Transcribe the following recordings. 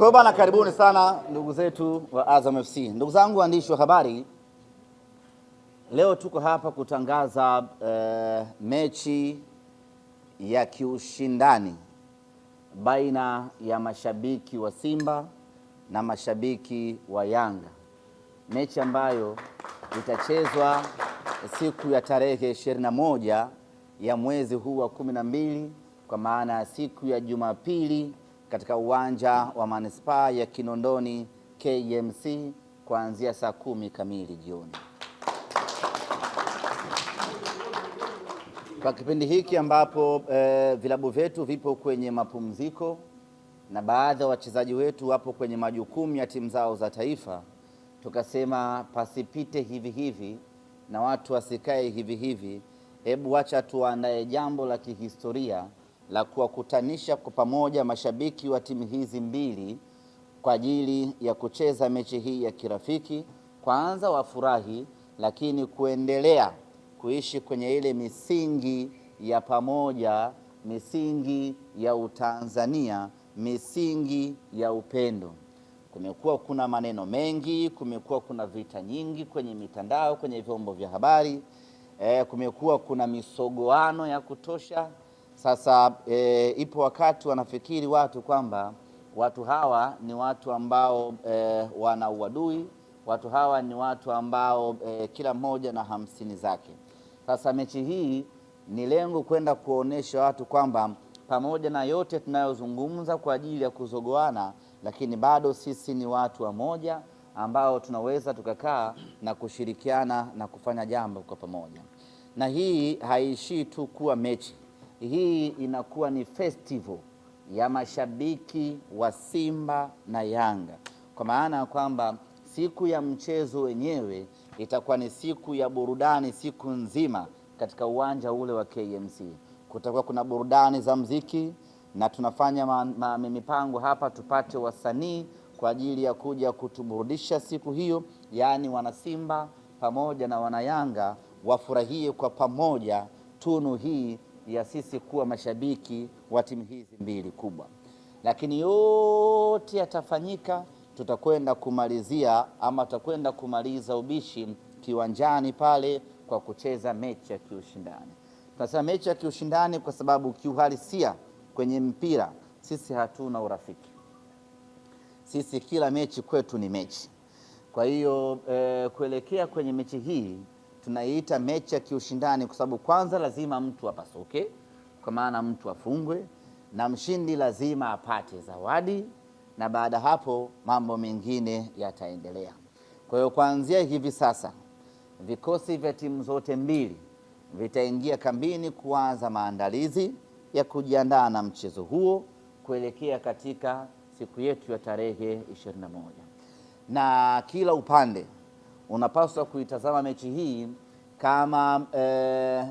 Kwa bana, karibuni sana ndugu zetu wa Azam FC. Ndugu zangu waandishi wa habari, leo tuko hapa kutangaza mechi ya kiushindani baina ya mashabiki wa Simba na mashabiki wa Yanga, mechi ambayo itachezwa siku ya tarehe 21 ya mwezi huu wa 12, kwa maana ya siku ya Jumapili katika uwanja wa Manispaa ya Kinondoni KMC kuanzia saa 10 kamili jioni. Kwa kipindi hiki ambapo vilabu vyetu vipo kwenye mapumziko na baadhi ya wachezaji wetu wapo kwenye majukumu ya timu zao za taifa, tukasema pasipite hivi hivi na watu wasikae hivi hivi. Hebu wacha tuandae jambo la kihistoria la kuwakutanisha kwa pamoja mashabiki wa timu hizi mbili kwa ajili ya kucheza mechi hii ya kirafiki. Kwanza wafurahi, lakini kuendelea kuishi kwenye ile misingi ya pamoja, misingi ya Utanzania, misingi ya upendo. Kumekuwa kuna maneno mengi, kumekuwa kuna vita nyingi kwenye mitandao, kwenye vyombo vya habari, kumekuwa kuna misogoano ya kutosha. Sasa ipo wakati wanafikiri watu kwamba watu hawa ni watu ambao wana uadui, watu hawa ni watu ambao kila mmoja na 50 zake. Sasa mechi hii ni lengo kwenda kuonesha watu kwamba pamoja na yote tunayozungumza kwa ajili ya kuzogoana, lakini bado sisi ni watu wamoja ambao tunaweza tukakaa na kushirikiana na kufanya jambo kwa pamoja. Na hii haishii tu kuwa mechi, hii inakuwa ni festival ya mashabiki wa Simba na Yanga, kwa maana ya kwamba siku ya mchezo wenyewe itakuwa ni siku ya burudani siku nzima katika uwanja ule wa KMC. Kutakuwa kuna burudani za mziki na tunafanya mipango hapa tupate wasanii kwa ajili ya kuja kutuburudisha siku hiyo, yaani wana Simba pamoja na wana Yanga wafurahie kwa pamoja tunu hii ya sisi kuwa mashabiki wa timu hizi mbili kubwa. Lakini yote yatafanyika, tutakwenda kumalizia ama tutakwenda kumaliza ubishi kiwanjani pale kwa kucheza mechi ya kiushindani. Tunasema mechi ya kiushindani kwa sababu kiuhalisia kwenye mpira sisi hatuna urafiki. Sisi kila mechi kwetu ni mechi. Kwa hiyo kuelekea kwenye mechi hii tunaiita mechi ya kiushindani kwa sababu kwanza lazima mtu apasuke, kwa maana mtu afungwe, na mshindi lazima apate zawadi, na baada hapo mambo mengine yataendelea. Kwa hiyo kuanzia hivi sasa vikosi vya timu zote mbili vitaingia kambini kuanza maandalizi ya kujiandaa na mchezo huo kuelekea katika siku yetu ya tarehe 21. Na kila upande unapaswa kuitazama mechi hii kama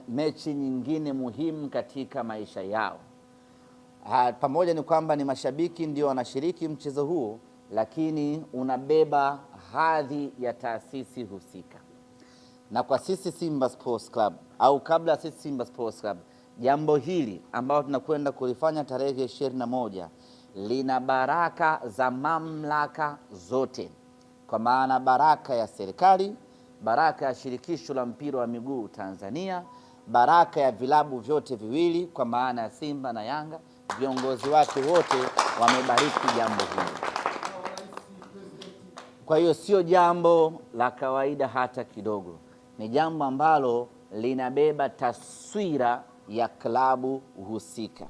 mechi nyingine muhimu katika maisha yao. Pamoja ni kwamba ni mashabiki ndio wanashiriki mchezo huo, lakini unabeba hadhi ya taasisi husika. Na kwa sisi Simba Sports Club, au kabla sisi Simba Sports Club, jambo hili ambalo tunakwenda kulifanya tarehe 21 lina baraka za mamlaka zote, kwa maana baraka ya serikali, baraka ya shirikisho la mpira wa miguu Tanzania, baraka ya vilabu vyote viwili kwa maana ya Simba na Yanga. Viongozi wake wote wamebariki jambo hili. Kwa hiyo sio jambo la kawaida hata kidogo, ni jambo ambalo linabeba taswira ya klabu husika.